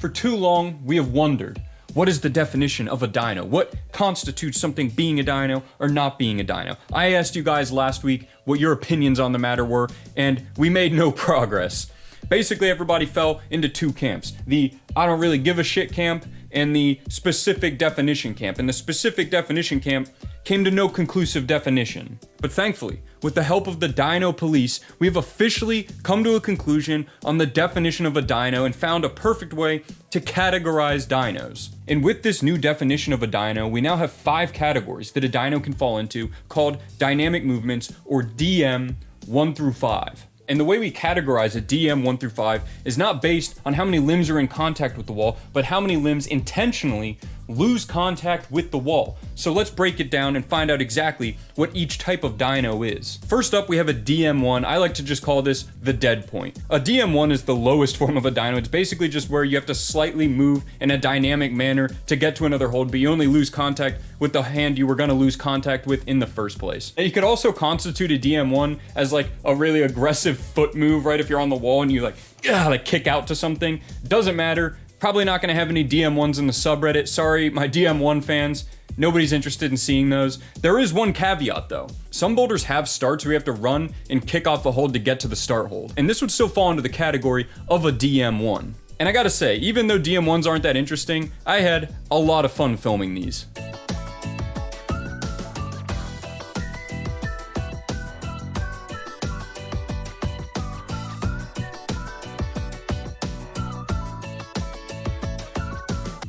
For too long, we have wondered, what is the definition of a dyno? What constitutes something being a dyno or not being a dyno? I asked you guys last week what your opinions on the matter were, and we made no progress. Basically, everybody fell into two camps. The I don't really give a shit camp and the specific definition camp. And the specific definition camp came to no conclusive definition. But thankfully, with the help of the Dyno police, we have officially come to a conclusion on the definition of a dyno and found a perfect way to categorize dynos. And with this new definition of a dyno, we now have 5 categories that a dyno can fall into called dynamic movements, or DM 1 through 5. And the way we categorize a DM 1 through 5 is not based on how many limbs are in contact with the wall, but how many limbs intentionally lose contact with the wall. So let's break it down and find out exactly what each type of dyno is. First up, we have a DM1. I like to just call this the dead point. A DM1 is the lowest form of a dyno. It's basically just where you have to slightly move in a dynamic manner to get to another hold, but you only lose contact with the hand you were gonna lose contact with in the first place. And you could also constitute a DM1 as like a really aggressive foot move, right? If you're on the wall and you like kick out to something, doesn't matter. Probably not going to have any DM1s in the subreddit. Sorry, my DM1 fans. Nobody's interested in seeing those. There is one caveat though. Some boulders have starts where you have to run and kick off a hold to get to the start hold. And this would still fall into the category of a DM1. And I gotta say, even though DM1s aren't that interesting, I had a lot of fun filming these.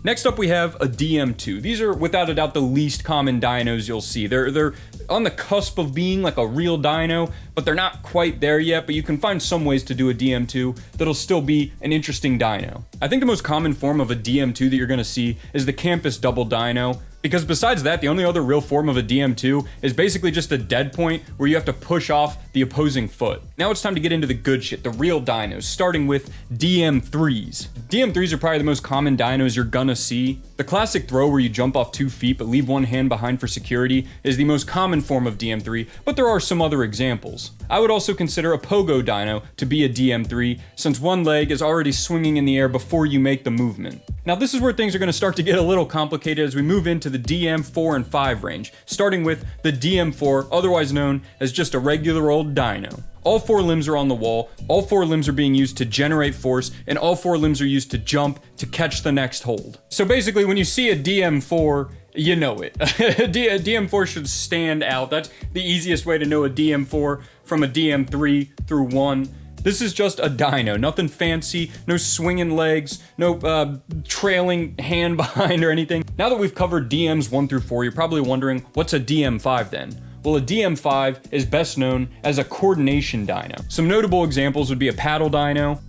Next up, we have a DM2. These are without a doubt the least common dynos you'll see. They're on the cusp of being like a real dyno, but they're not quite there yet, but you can find some ways to do a DM2 that'll still be an interesting dyno. I think the most common form of a DM2 that you're gonna see is the campus double dyno, because besides that, the only other real form of a DM2 is basically just a dead point where you have to push off the opposing foot. Now it's time to get into the good shit, the real dynos, starting with DM3s. DM3s are probably the most common dynos you're gonna see. The classic throw where you jump off 2 feet but leave one hand behind for security is the most common form of DM3, but there are some other examples. I would also consider a pogo dyno to be a DM3, since one leg is already swinging in the air before you make the movement. Now this is where things are going to start to get a little complicated as we move into the DM4 and 5 range, starting with the DM4, otherwise known as just a regular old dyno. All 4 limbs are on the wall, all 4 limbs are being used to generate force, and all 4 limbs are used to jump to catch the next hold. So basically when you see a DM4, you know it. A DM4 should stand out. That's the easiest way to know a DM4 from a DM3 through 1. This is just a dyno, nothing fancy, no swinging legs, no trailing hand behind or anything. Now that we've covered DMs 1 through 4, you're probably wondering, what's a DM5 then? Well, a DM5 is best known as a coordination dyno. Some notable examples would be a paddle dyno,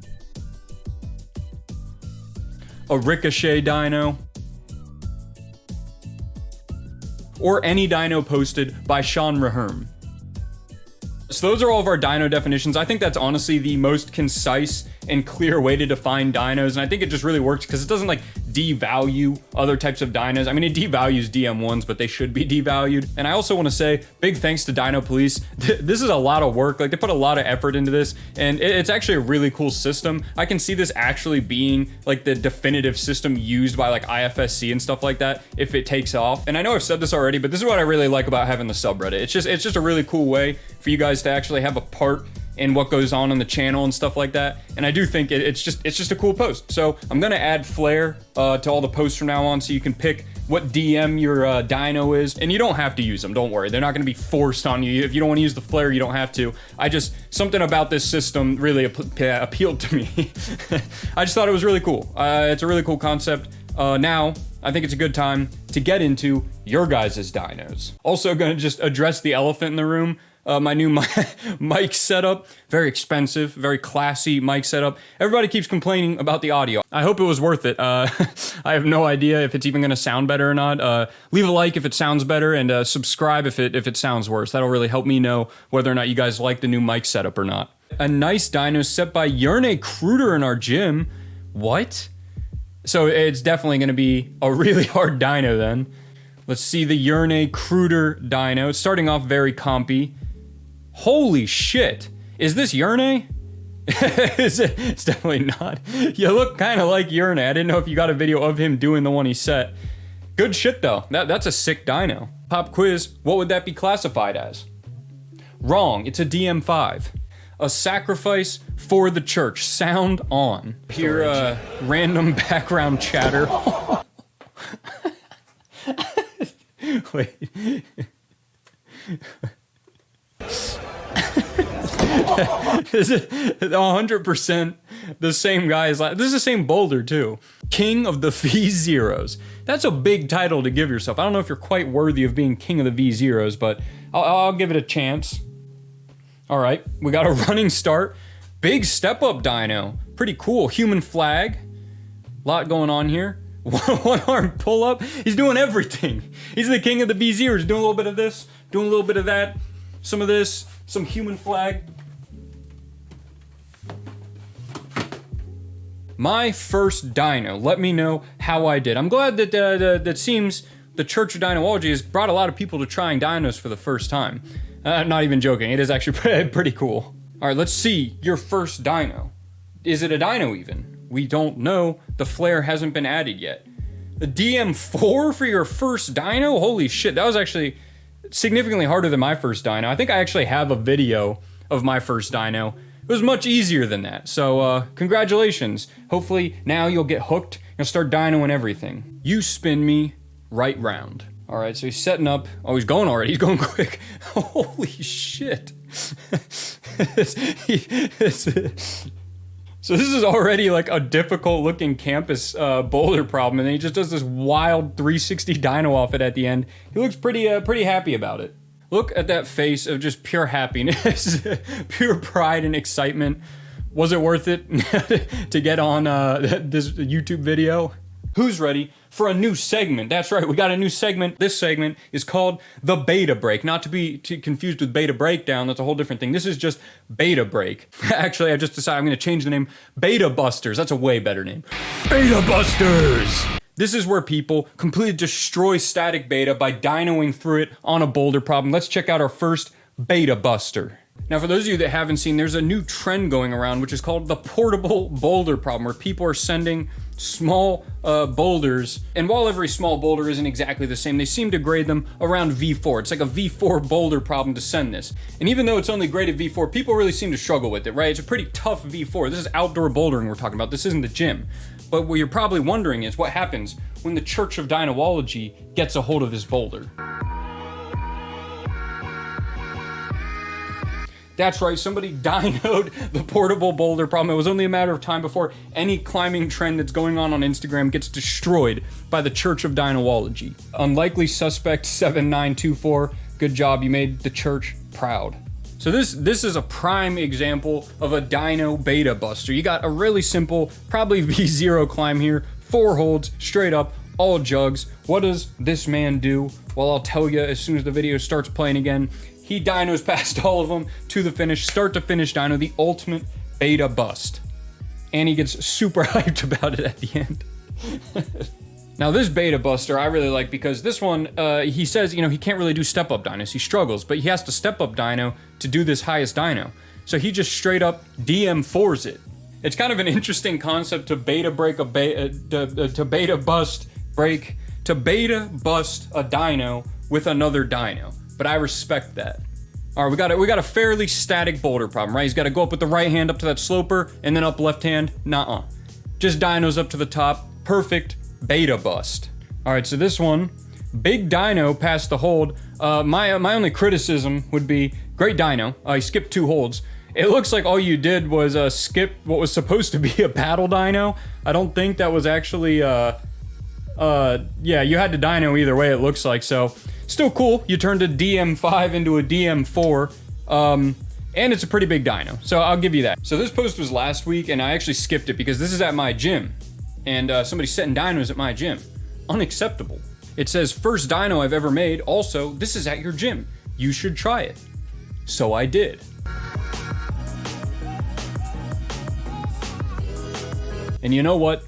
a ricochet dyno, or any dyno posted by Sean Raherm. So those are all of our dyno definitions. I think that's honestly the most concise and clear way to define dynos, and I think it just really works because it doesn't like devalue other types of dynos. I mean, it devalues DM1s, but they should be devalued. And I also want to say big thanks to Dyno Police. This is a lot of work. Like, they put a lot of effort into this, and it's actually a really cool system. I can see this actually being like the definitive system used by like IFSC and stuff like that if it takes off. And I know I've said this already, but this is what I really like about having the subreddit. It's just a really cool way for you guys to actually have a part in what goes on the channel and stuff like that. And I do think it's just a cool post. So I'm gonna add flair to all the posts from now on, so you can pick what DM your dyno is, and you don't have to use them, don't worry. They're not gonna be forced on you. If you don't wanna use the flair, you don't have to. Something about this system really appealed to me. I just thought it was really cool. It's a really cool concept. Now, I think it's a good time to get into your guys' dynos. Also gonna just address the elephant in the room. My new mic setup, very expensive, very classy mic setup. Everybody keeps complaining about the audio. I hope it was worth it. I have no idea if it's even gonna sound better or not. Leave a like if it sounds better, and subscribe if it sounds worse. That'll really help me know whether or not you guys like the new mic setup or not. A nice dyno set by Yerne Kruder in our gym. What? So it's definitely gonna be a really hard dyno then. Let's see the Yerne Kruder dyno. It's starting off very compy. Holy shit, is this Yerne? It's definitely not. You look kind of like Urinate. I didn't know if you got a video of him doing the one he set. Good shit though. That's a sick dyno. Pop quiz, what would that be classified as? Wrong, it's a DM5. A sacrifice for the church. Sound on. Hear random background chatter. Wait. This is 100% the same guy as last. This is the same boulder too. King of the V0s. That's a big title to give yourself. I don't know if you're quite worthy of being king of the V0s, but I'll give it a chance. All right, we got a running start. Big step up dyno. Pretty cool. Human flag. Lot going on here. One arm pull up. He's doing everything. He's the king of the V0s. Doing a little bit of this, doing a little bit of that, some of this, some human flag. My first dyno. Let me know how I did. I'm glad that that seems the Church of Dynology has brought a lot of people to trying dynos for the first time. Not even joking. It is actually pretty cool. All right, let's see your first dyno. Is it a dyno even? We don't know. The flare hasn't been added yet. A DM4 for your first dyno? Holy shit, that was actually significantly harder than my first dyno. I think I actually have a video of my first dyno. It was much easier than that, so congratulations. Hopefully now you'll get hooked and start dynoing everything. You spin me right round. All right, so he's setting up. Oh, he's going already. He's going quick. Holy shit. So this is already like a difficult looking campus boulder problem, and then he just does this wild 360 dyno off it at the end. He looks pretty happy about it. Look at that face of just pure happiness, pure pride and excitement. Was it worth it to get on this YouTube video? Who's ready for a new segment? That's right, we got a new segment. This segment is called the Beta Break. Not to be confused with Beta Breakdown, that's a whole different thing. This is just Beta Break. Actually, I just decided I'm gonna change the name. Beta Busters, that's a way better name. Beta Busters! This is where people completely destroy static beta by dynoing through it on a boulder problem. Let's check out our first Beta Buster. Now, for those of you that haven't seen, there's a new trend going around, which is called the portable boulder problem, where people are sending small boulders, and while every small boulder isn't exactly the same, they seem to grade them around V4. It's like a V4 boulder problem to send this. And even though it's only graded V4, people really seem to struggle with it, right? It's a pretty tough V4. This is outdoor bouldering we're talking about. This isn't the gym. But what you're probably wondering is what happens when the Church of Dynology gets a hold of this boulder. That's right, somebody dynoed the portable boulder problem. It was only a matter of time before any climbing trend that's going on Instagram gets destroyed by the Church of Dynology. Unlikely suspect 7924. Good job, you made the church proud. So this is a prime example of a dyno beta buster. You got a really simple, probably V0 climb here, 4 holds, straight up, all jugs. What does this man do? Well, I'll tell you as soon as the video starts playing again. He dynos past all of them to the finish, start to finish dyno, the ultimate beta bust. And he gets super hyped about it at the end. Now this beta buster I really like because this one, he says, you know, he can't really do step up dynos, he struggles, but he has to step up dyno to do this highest dyno. So he just straight up DM4s it. It's kind of an interesting concept to beta break a to beta bust a dyno with another dyno. But I respect that. All right, we got a fairly static boulder problem, right? He's got to go up with the right hand up to that sloper, and then up left hand, nuh-uh. Just dynos up to the top, perfect beta bust. All right, so this one, big dyno past the hold. My only criticism would be, great dyno, he skipped 2 holds. It looks like all you did was skip what was supposed to be a paddle dyno. I don't think that was actually, yeah, you had to dyno either way, it looks like, so. Still cool, you turned a DM5 into a DM4, and it's a pretty big dyno, so I'll give you that. So this post was last week, and I actually skipped it because this is at my gym, and somebody's setting dynos at my gym. Unacceptable. It says, first dyno I've ever made, also, this is at your gym. You should try it. So I did. And you know what?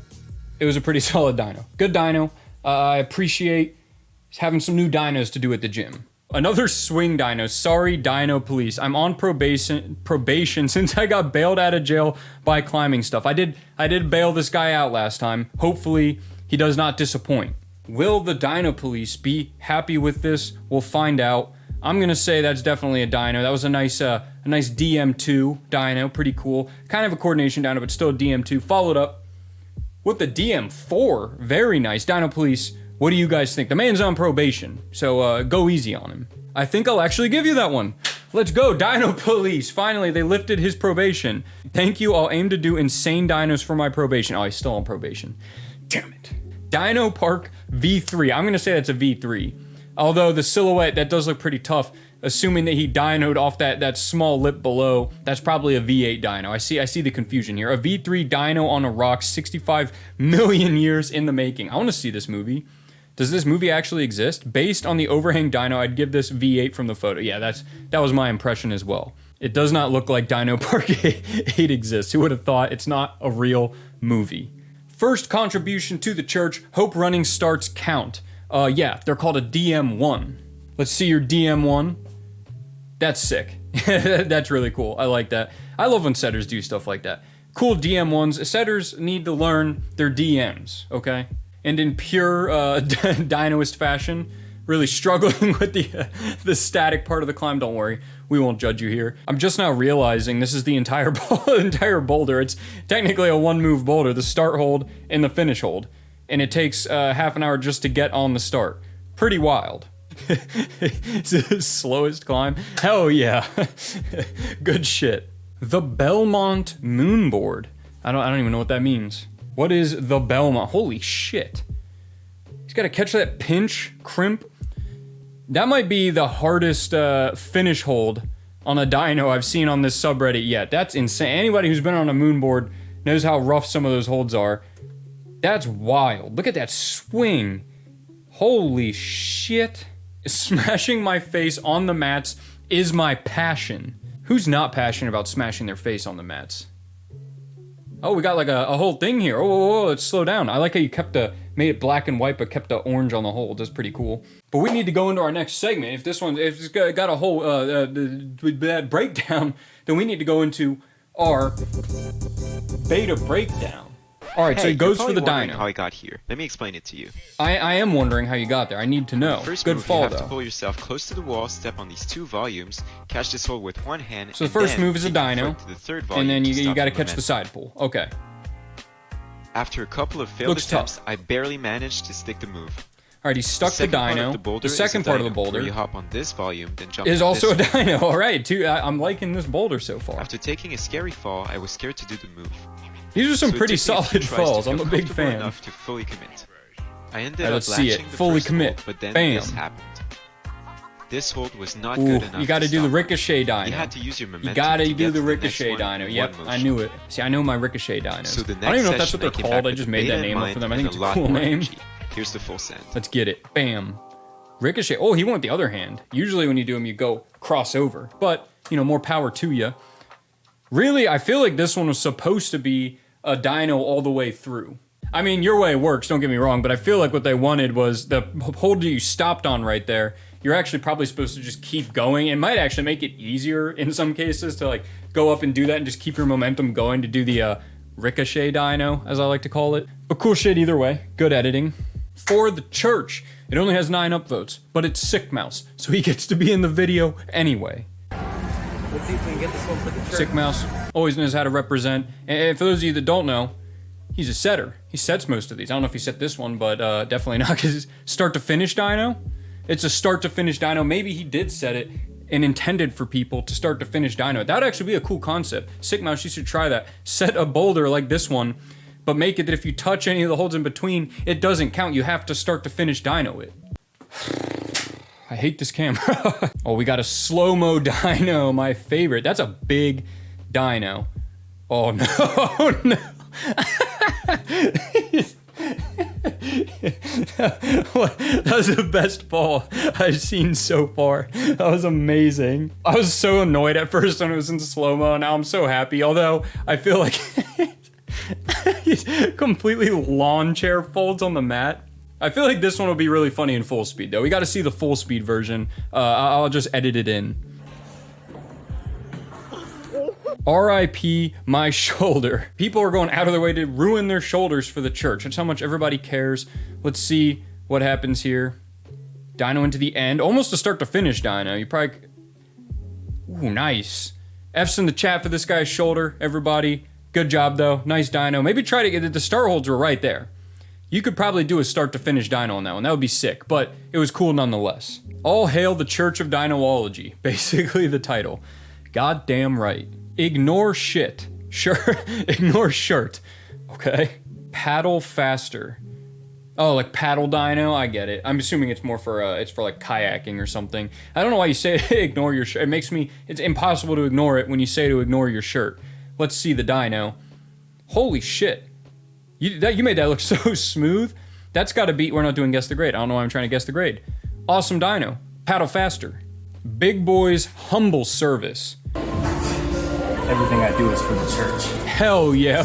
It was a pretty solid dyno. Good dyno. I appreciate having some new dynos to do at the gym. Another swing dino. Sorry, Dino Police. I'm on probation since I got bailed out of jail by climbing stuff. I did bail this guy out last time. Hopefully, he does not disappoint. Will the Dino Police be happy with this? We'll find out. I'm gonna say that's definitely a dino. That was a nice DM2 dino, pretty cool. Kind of a coordination dino, but still a DM2. Followed up with the DM4. Very nice. Dino Police, what do you guys think? The man's on probation, so go easy on him. I think I'll actually give you that one. Let's go, Dino Police. Finally, they lifted his probation. Thank you. I'll aim to do insane dinos for my probation. Oh, he's still on probation. Damn it. Dino Park V3. I'm gonna say that's a V3. Although the silhouette, that does look pretty tough. Assuming that he dynoed off that small lip below, that's probably a V8 dino. I see the confusion here. A V3 dino on a rock, 65 million years in the making. I want to see this movie. Does this movie actually exist? Based on the overhang dino, I'd give this V8 from the photo. Yeah, that was my impression as well. It does not look like Dino Park 8 exists. Who would have thought? It's not a real movie. First contribution to the church, hope running starts count. Yeah, they're called a DM1. Let's see your DM1. That's sick. That's really cool. I like that. I love when setters do stuff like that. Cool DM1s. Setters need to learn their DMs, okay? And in pure Dinoist fashion, really struggling with the static part of the climb. Don't worry, we won't judge you here. I'm just now realizing this is the entire boulder. It's technically a one-move boulder, the start hold and the finish hold. And it takes half an hour just to get on the start. Pretty wild. It's the slowest climb. Hell yeah. Good shit. The Belmont Moonboard. I don't even know what that means. What is the Belmont? Holy shit. He's got to catch that pinch, crimp. That might be the hardest finish hold on a dyno I've seen on this subreddit yet. That's insane. Anybody who's been on a moonboard knows how rough some of those holds are. That's wild. Look at that swing. Holy shit. Smashing my face on the mats is my passion. Who's not passionate about smashing their face on the mats? Oh, we got like a whole thing here. Oh, let's slow down. I like how you made it black and white, but kept the orange on the hold. That's pretty cool. But we need to go into our next segment. If it's got a whole breakdown, then we need to go into our beta breakdown. All right, so it goes for the dyno. How I got here. Let me explain it to you. I am wondering how you got there. I need to know. First Good move, fall, you have though. to pull yourself close to the wall, step on these two volumes, catch this hold with one hand. So the first move is a dyno, to the third and then you got to the catch the side pull. Okay. After a couple of failed attempts, I barely managed to stick the move. All right, he stuck the dyno. The second part of the boulder you hop on this volume, then jump is on also a this dyno. All right, I'm liking this boulder so far. After taking a scary fall, I was scared to do the move. These are some So pretty it took me a few solid tries to falls. feel I'm a big comfortable fan. enough to fully commit. I ended Alright, up let's see it. latching the Fully first commit. hold, but then Bam. this happened. This hold was not Ooh, good enough. you got to do the stop. ricochet dyno. You had to use your momentum. You got to to do get the to next ricochet one dyno. in Yep, one I motion. knew it. See, I know my ricochet dynos. So the I don't even know if that's next what they're session, I called. came I back just with made beta that in name up mind for them. I and think it's a lot cool more name. energy. Here's the full send. Let's get it. Bam. Ricochet. Oh, he went the other hand. Usually when you do them, you go crossover. But, more power to you. Really, I feel like this one was supposed to be a dyno all the way through. I mean, your way works, don't get me wrong, but I feel like what they wanted was the hold that you stopped on right there. You're actually probably supposed to just keep going. It might actually make it easier in some cases to go up and do that and just keep your momentum going to do the ricochet dyno, as I like to call it. But cool shit either way. Good editing. For the church, it only has 9 upvotes, but it's Sick Mouse, so he gets to be in the video anyway. Let's see if we can get this one for the church. Sick Mouse always knows how to represent. And for those of you that don't know, he's a setter. He sets most of these. I don't know if he set this one, but definitely not, because start to finish dyno. It's a start to finish dyno. Maybe he did set it and intended for people to start to finish dyno. That would actually be a cool concept. Sick Mouse, you should try that. Set a boulder like this one, but make it that if you touch any of the holds in between, it doesn't count. You have to start to finish dyno it. I hate this camera. Oh, we got a slow-mo dyno, my favorite. That's a big dyno. Oh no, oh, no. That was the best fall I've seen so far. That was amazing. I was so annoyed at first when it was in slow-mo. Now I'm so happy. Although I feel like he completely lawn chair folds on the mat. I feel like this one will be really funny in full speed though. We got to see the full speed version. I'll just edit it in. R.I.P. my shoulder. People are going out of their way to ruin their shoulders for the church. That's how much everybody cares. Let's see what happens here. Dyno into the end. Almost a start to finish dyno. You probably... Ooh, nice. F's in the chat for this guy's shoulder, everybody. Good job, though. Nice dyno. Maybe try to get... The start holds were right there. You could probably do a start to finish dyno on that one. That would be sick, but it was cool nonetheless. All hail the Church of Dynology. Basically the title. Goddamn right. Ignore shit. Sure. Ignore shirt. Okay. Paddle faster. Oh, like paddle dyno? I get it. I'm assuming it's more for, it's for like kayaking or something. I don't know why you say ignore your shirt. It makes me, it's impossible to ignore it when you say to ignore your shirt. Let's see the dyno. Holy shit. You made that look so smooth. That's gotta be, we're not doing guess the grade. I don't know why I'm trying to guess the grade. Awesome dyno. Paddle faster. Big boy's humble service. Everything I do is for the church. Hell yeah,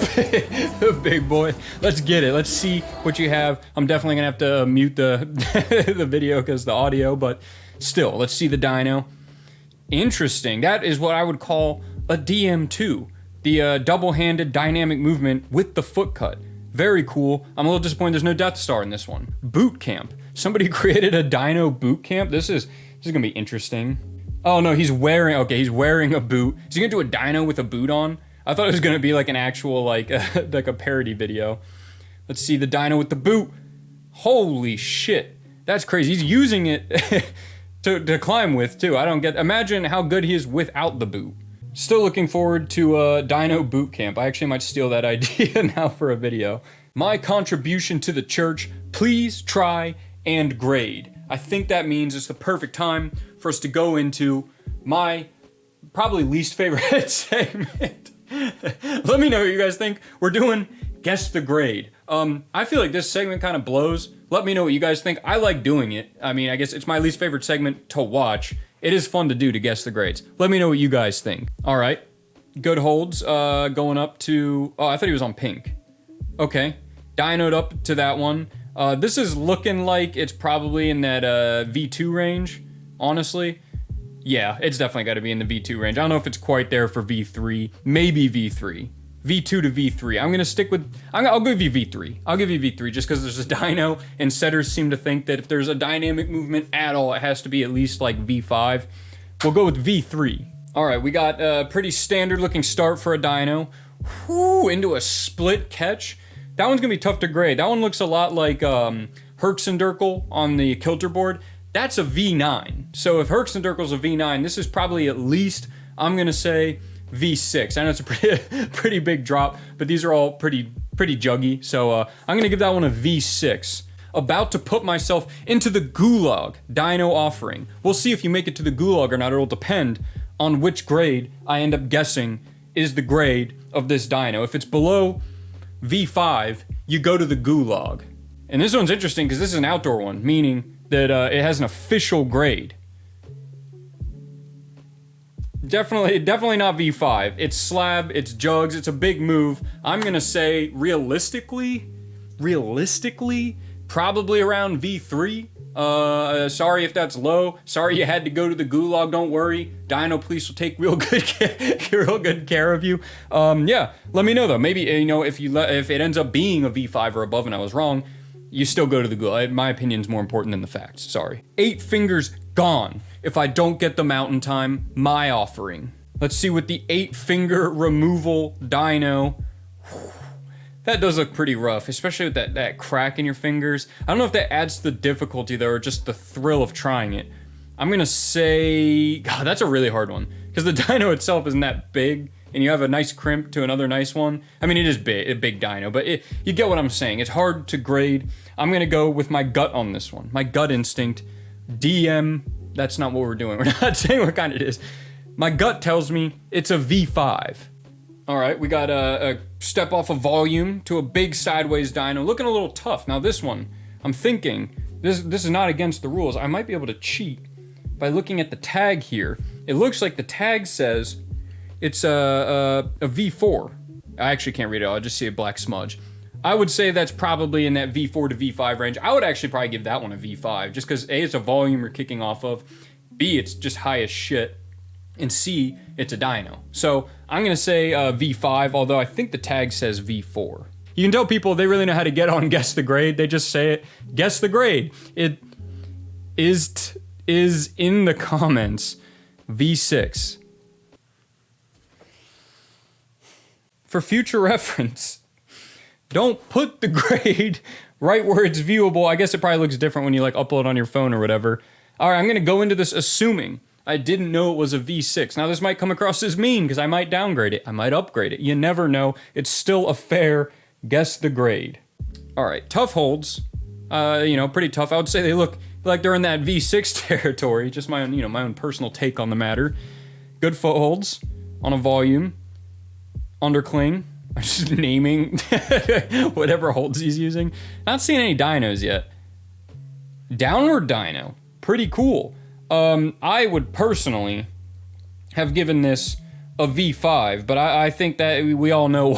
big boy. Let's get it. Let's see what you have. I'm definitely gonna have to mute the the video because the audio, but still, let's see the dyno. Interesting. That is what I would call a DM2. The double-handed dynamic movement with the foot cut. Very cool. I'm a little disappointed there's no Death Star in this one. Boot camp. Somebody created a dyno boot camp. This is gonna be interesting. Oh no, he's wearing a boot. Is he gonna do a dyno with a boot on? I thought it was gonna be like an actual, like a parody video. Let's see the dyno with the boot. Holy shit. That's crazy. He's using it to climb with too. I don't get, imagine how good he is without the boot. Still looking forward to dyno boot camp. I actually might steal that idea now for a video. My contribution to the church, please try and grade. I think that means it's the perfect time for us to go into my probably least favorite segment. Let me know what you guys think. We're doing guess the grade. I feel like this segment kind of blows. Let me know what you guys think. I like doing it. I mean, I guess it's my least favorite segment to watch. It is fun to do to guess the grades. Let me know what you guys think. All right, good holds. Going up to, oh, I thought he was on pink. Okay, dynoed up to that one. This is looking like it's probably in that V2 range, honestly. Yeah, it's definitely got to be in the V2 range. I don't know if it's quite there for V3, maybe V3. V2 to V3. I'm gonna stick with, I'll give you V3. I'll give you V3 just because there's a dyno, and setters seem to think that if there's a dynamic movement at all, it has to be at least like V5. We'll go with V3. All right, we got a pretty standard looking start for a dyno. Whoo, into a split catch. That one's gonna be tough to grade. That one looks a lot like Herxenderkel on the Kilter board. That's a V9. So if Herxenderkel's a V9, this is probably at least, I'm gonna say, V6. I know it's a pretty big drop, but these are all pretty juggy. So I'm gonna give that one a V6. About to put myself into the Gulag dyno offering. We'll see if you make it to the Gulag or not. It'll depend on which grade I end up guessing is the grade of this dyno. If it's below V5, you go to the Gulag. And this one's interesting because this is an outdoor one, meaning that it has an official grade. Definitely not V5. It's slab, it's jugs, it's a big move. I'm gonna say realistically, probably around V3. Sorry if that's low. Sorry you had to go to the Gulag, don't worry. Dyno Police will take real good care of you. Yeah, let me know though. Maybe, you know, if it ends up being a V5 or above and I was wrong, you still go to the Gulag. My opinion's more important than the facts, sorry. 8 fingers gone. If I don't get the mountain time, my offering. Let's see what the 8-finger removal dyno. That does look pretty rough, especially with that crack in your fingers. I don't know if that adds to the difficulty though, or just the thrill of trying it. I'm gonna say, God, that's a really hard one. Because the dyno itself isn't that big, and you have a nice crimp to another nice one. I mean, it is big, a big dyno, but you get what I'm saying. It's hard to grade. I'm gonna go with my gut on this one. My gut instinct, DM, that's not what we're doing. We're not saying what kind it is. My gut tells me it's a V5. All right, we got a step off of volume to a big sideways dyno, looking a little tough. Now this one, I'm thinking, this is not against the rules. I might be able to cheat by looking at the tag here. It looks like the tag says it's a V4. I actually can't read it, I'll just see a black smudge. I would say that's probably in that V4 to V5 range. I would actually probably give that one a V5, just because A, it's a volume you're kicking off of, B, it's just high as shit, and C, it's a dyno. So I'm gonna say V5, although I think the tag says V4. You can tell people they really know how to get on Guess the Grade. They just say it, guess the grade. It is in the comments, V6. For future reference, don't put the grade right where it's viewable. I guess it probably looks different when you like upload on your phone or whatever. All right, I'm gonna go into this assuming I didn't know it was a V6. Now this might come across as mean because I might downgrade it. I might upgrade it. You never know. It's still a fair guess the grade. All right, tough holds. Pretty tough. I would say they look like they're in that V6 territory. Just my own, my own personal take on the matter. Good footholds on a volume. Undercling. I'm just naming whatever holds he's using. Not seeing any dynos yet. Downward dyno. Pretty cool. I would personally have given this a V5, but I think that we all know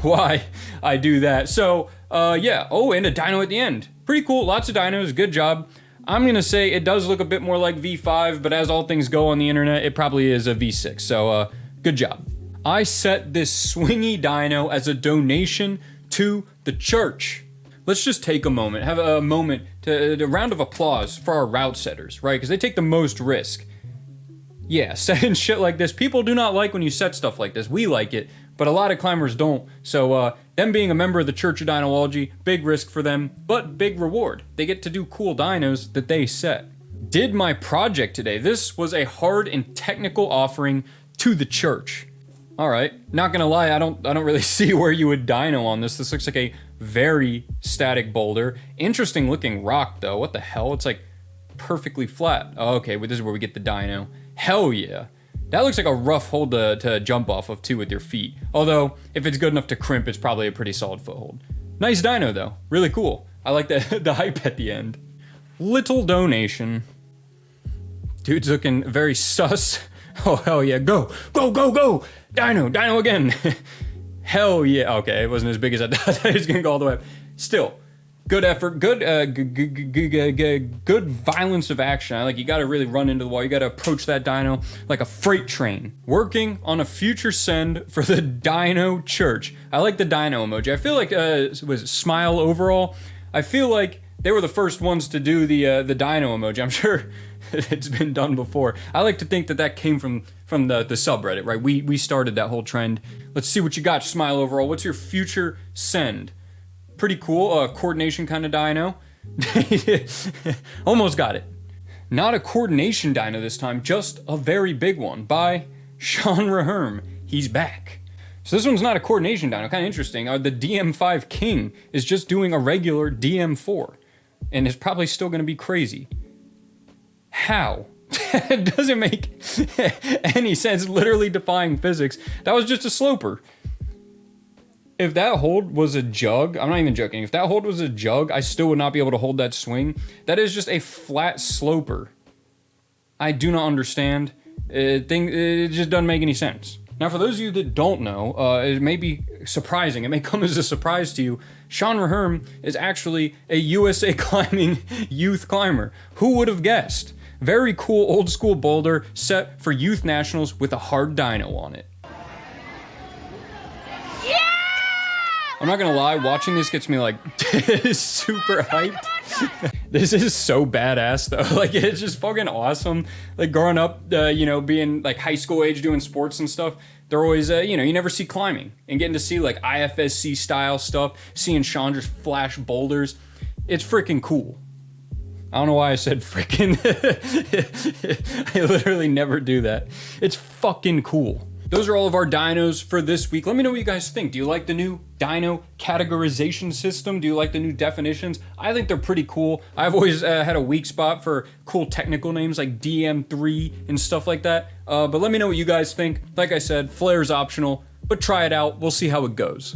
why I do that. So, yeah. Oh, and a dyno at the end. Pretty cool. Lots of dynos. Good job. I'm going to say it does look a bit more like V5, but as all things go on the internet, it probably is a V6. So, good job. I set this swingy dyno as a donation to the church. Let's just take a moment, have a moment a round of applause for our route setters, right? Because they take the most risk. Yeah, setting shit like this, people do not like when you set stuff like this. We like it, but a lot of climbers don't. So them being a member of the Church of Dynology, big risk for them, but big reward. They get to do cool dynos that they set. Did my project today. This was a hard and technical offering to the church. All right, not gonna lie, I don't really see where you would dyno on this. This looks like a very static boulder. Interesting looking rock though. What the hell? It's like perfectly flat. Oh, okay, well, this is where we get the dyno. Hell yeah. That looks like a rough hold to jump off of too with your feet. Although, if it's good enough to crimp, it's probably a pretty solid foothold. Nice dyno though, really cool. I like the hype at the end. Little donation. Dude's looking very sus. Oh, hell yeah, go, go, go, go! Dyno again! Hell yeah, okay, it wasn't as big as I thought. It was gonna go all the way up. Still, good effort, good violence of action. I like, you gotta really run into the wall, you gotta approach that dyno like a freight train. Working on a future send for the Dyno Church. I like the dyno emoji. I feel like, was it Smile Overall? I feel like they were the first ones to do the dyno emoji. I'm sure it's been done before. I like to think that came from the subreddit, right? We started that whole trend. Let's see what you got, Smile Overall. What's your future send? Pretty cool, coordination kind of dyno. Almost got it. Not a coordination dyno this time, just a very big one by Sean Raherm. He's back. So this one's not a coordination dyno, kind of interesting. The DM5 King is just doing a regular DM4, and it's probably still gonna be crazy. How? It doesn't make any sense, literally defying physics. That was just a sloper. If that hold was a jug, I'm not even joking, if that hold was a jug, I still would not be able to hold that swing. That is just a flat sloper. I do not understand. It just doesn't make any sense. Now, for those of you that don't know, it may be surprising, it may come as a surprise to you, Sean Raherm is actually a USA Climbing youth climber. Who would have guessed? Very cool old school boulder set for youth nationals with a hard dyno on it. Yeah! I'm not gonna lie, watching this gets me like super hyped. This is so badass though. Like, it's just fucking awesome. Like, growing up, being like high school age doing sports and stuff, they're always, you never see climbing. And getting to see like IFSC style stuff, seeing Sean just flash boulders, it's freaking cool. I don't know why I said frickin'. I literally never do that. It's fucking cool. Those are all of our dynos for this week. Let me know what you guys think. Do you like the new dyno categorization system? Do you like the new definitions? I think they're pretty cool. I've always had a weak spot for cool technical names like DM3 and stuff like that. But let me know what you guys think. Like I said, flare's optional, but try it out. We'll see how it goes.